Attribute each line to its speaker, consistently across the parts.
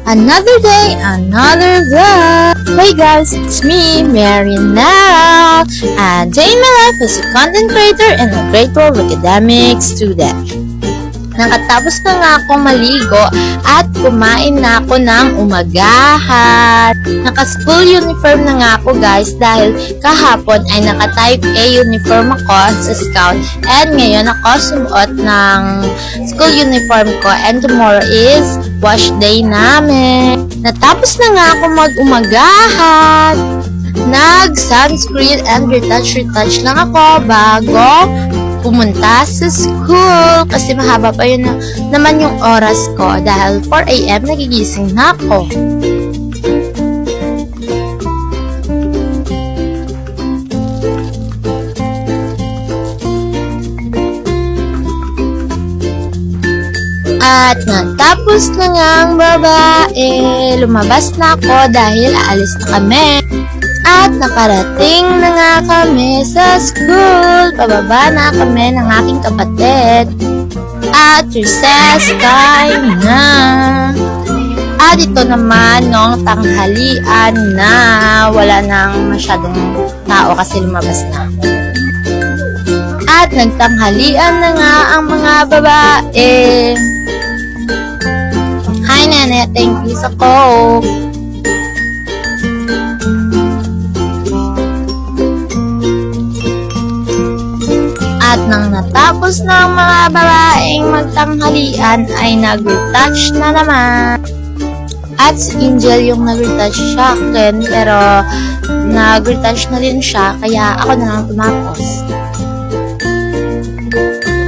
Speaker 1: Another day, another vlog! Hey guys, it's me, Mary now! And day in my life as a content creator and a grade 12 academic student. Nakatapos na nga ako maligo at kumain na ako ng umagahan. Naka-school uniform na nga ako guys dahil kahapon ay naka-type A uniform ako sa scout and ngayon ako sumuot ng school uniform ko and tomorrow is wash day namin. Natapos na nga ako mag-umagahan. Nag-sunscreen and retouch lang ako bago pumunta sa school kasi mahaba pa yun naman yung oras ko dahil 4 AM nagigising na ako. At natapos na nga ang babae, lumabas na ako dahil aalis na kami. At nakarating na nga kami sa school. Pababa na kami ng aking kapatid. At recess time na. At ito naman nung tanghalian na. Wala nang masyadong tao kasi lumabas na. At nagtanghalian na nga ang mga babae. Hi Nene, thank you sa Coke. At nang natapos ng mga babaeng magtanghalian ay nag-retouch na naman. At si Angel yung nag-retouch sa akin pero nag-retouch na rin siya kaya ako na lang tumapos.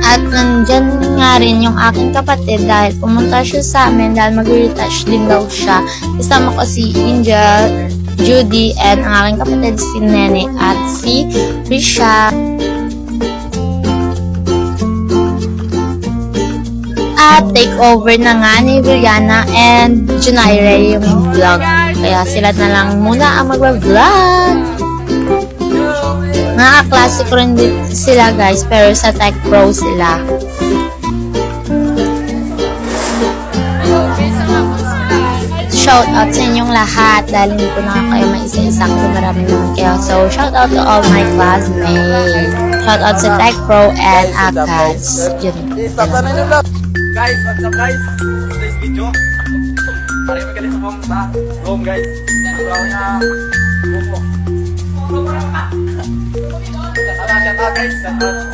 Speaker 1: At nandyan nga rin yung aking kapatid dahil pumunta siya sa amin dahil mag-retouch din daw siya. Kasama ko si Angel, Judy, and ang aking kapatid si Nene at si Risha. At take over na nga ni Brianna and Junaire yung vlog. Kaya sila na lang muna ang mag-vlog. Nakaklase ko rin din sila guys, pero sa Tech Pro sila. Shout out sa inyong lahat dahil hindi ko na kayo maisa-isa kasi marami naman kayo. So, shout out to all my classmates. Shout out sa Tech Pro and Akas. Yun.
Speaker 2: Guys, what's up guys? Today's video. Pare magaling sa mong sa home guys. Ako na buko. Shout out guys. Shout out.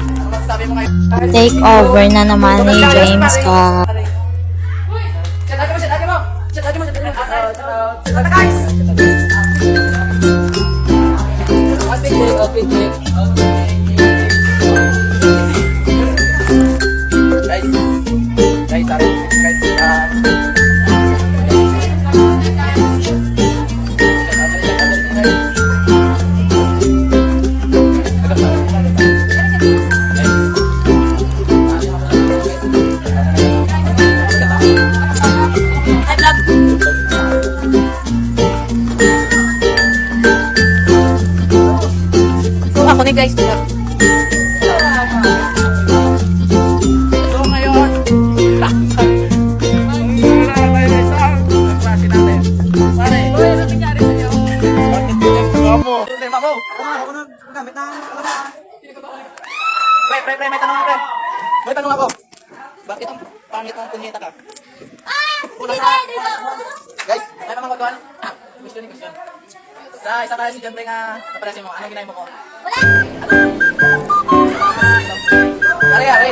Speaker 2: Ano masasabi mo ngayon?
Speaker 1: Take over na naman ni James ko.
Speaker 2: Shout out mo. Guys.
Speaker 3: Ako ni guys, so ngayon klase natin. Pare, ano nangyari sa inyo? Bakit tinagpagawa mo? Tema mo? Ako na gamit na Pre, may tanong ako. May tanong ako. Bakit ang pangit ang punyeta ka? Guys, may mga magawa. Gusto ni gusto. Sa isa tayo si Jembre nga naparesin mo. Anong ginay mo ko? Wala! Are.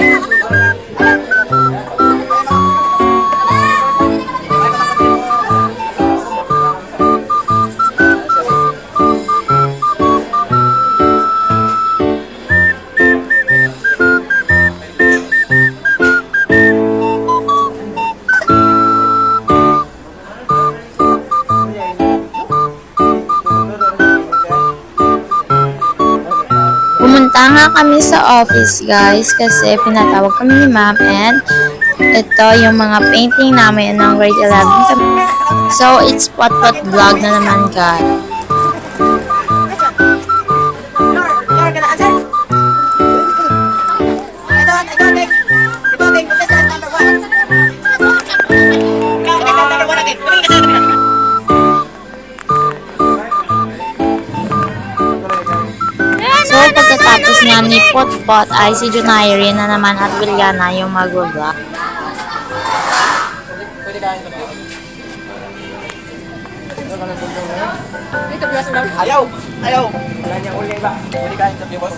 Speaker 1: Pumunta nga kami sa office guys kasi pinatawag kami ni ma'am and ito yung mga painting namin ng grade 11. So it's pot-pot vlog na naman guys.
Speaker 3: You're gonna answer? I don't think.
Speaker 1: sapatos nga ni Potpot ay si Junairi na naman at Williana yung mag-vlog.
Speaker 3: Pwede kain ko na. Ayaw! Ayaw! Wala niyang uli ba? Pwede kain sa boss.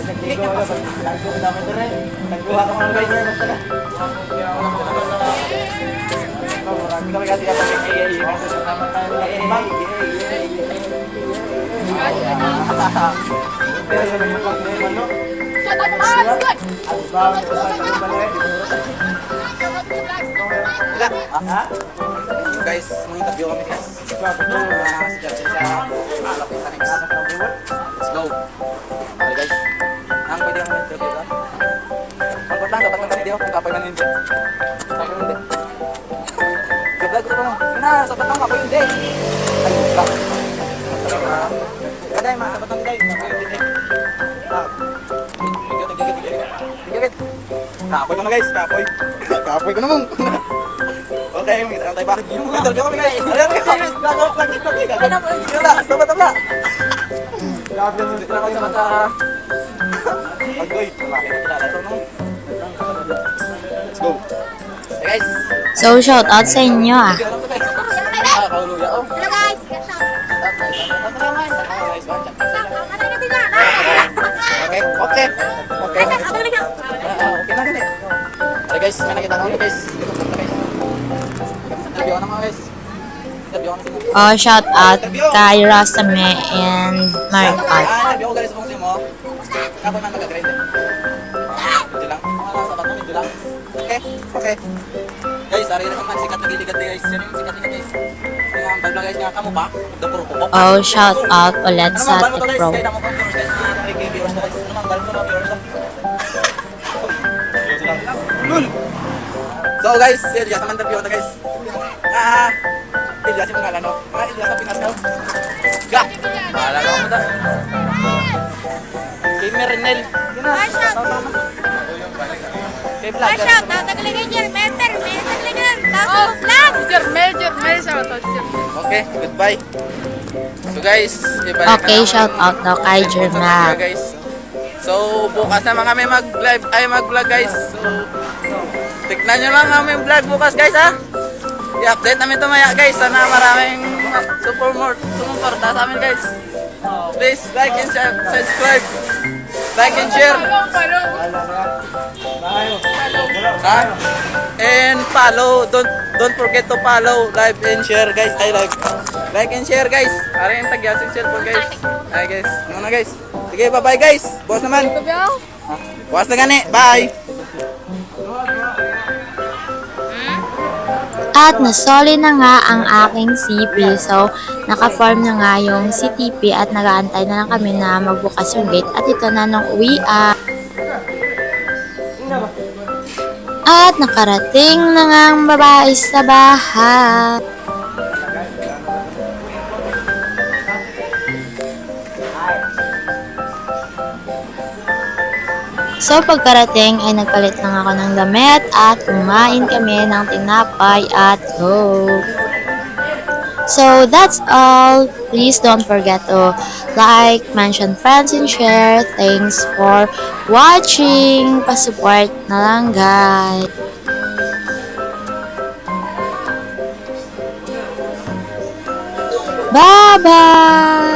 Speaker 3: Nagbuha ka mga guys. Marami kami kasi kapag guys, may interview kami guys. Si Justin siya, malapit sa next. Let's go. Okay guys, ang pwede akong interview ka? Ang lang, dapat magkani di ako kung kapay man hindi. Kapay hindi. Gablag ko mo. Na, sapat lang kapay hindi. Ay, ka. Kaday, mga sapat lang guys. Kapay hindi. Gigit. Kapoy ko na guys, kapoy. Kapoy ko na mong. Okay, may tayo bakit yung interview kami guys. Ayan, gagawin lang dito. Wala, sabat-sabat. Gagawin dito na kayo sa Agoy, let's go. Hey guys.
Speaker 1: So, shout out sa inyo ah.
Speaker 4: Hello guys!
Speaker 3: Okay, okay. Okay. Okay na ganit. Okay guys, may nakita ko guys. Interview ko na mga guys. Interview ko na sila.
Speaker 1: Oh, shout out kay Rastame and Maripal.
Speaker 3: Interview ko guys kung mo. Kapag man mag-grind. Medyo lang. Mga sabat mo, medyo lang. Okay, okay. Guys, ari naman sikat na giligat guys. Yan yung sikat na guys. Yung ang bagla guys nga kamo pa. Dapuro ko.
Speaker 1: Oh, shout out ulit sa Tipro.
Speaker 3: So guys, Ilya naman interview na guys. Ilya si pangalan no? Ilya sa Pinas daw. Ga. Wala ka mo ta. Kay Mernel. Kay Vlog.
Speaker 4: Shout out! Naglagay niya, meter! Tapos vlog!
Speaker 3: Okay, goodbye. So guys, ibalik
Speaker 1: Okay, shout out daw kay Jermac.
Speaker 3: guys. So bukas na mga may mag-live ay mag-vlog guys. So tignan nyo lang aming vlog bukas guys ha. I-update namin tumaya guys. Sana maraming sumuporta sa amin guys. Please like and share, subscribe. Like and share. Ha? And follow. Don't forget to follow, like and share guys. I like and share guys. Para yung tagya sa cellphone guys. Ay guys. Ano na guys? Sige, bye-bye guys. Boss naman. Boss na gani. Bye.
Speaker 1: At nasoli na nga ang aking CP. So, naka-form na nga yung CTP at nag-aantay na lang kami na magbukas yung gate. At ito na nung uwian. At nakarating na nga ang babae sa bahay. So pagkarating ay nagpalit lang ako ng damit at kumain kami ng tinapay at coke. So that's all. Please don't forget to like, mention friends, and share. Thanks for watching. Pasupport na lang guys. Bye-bye!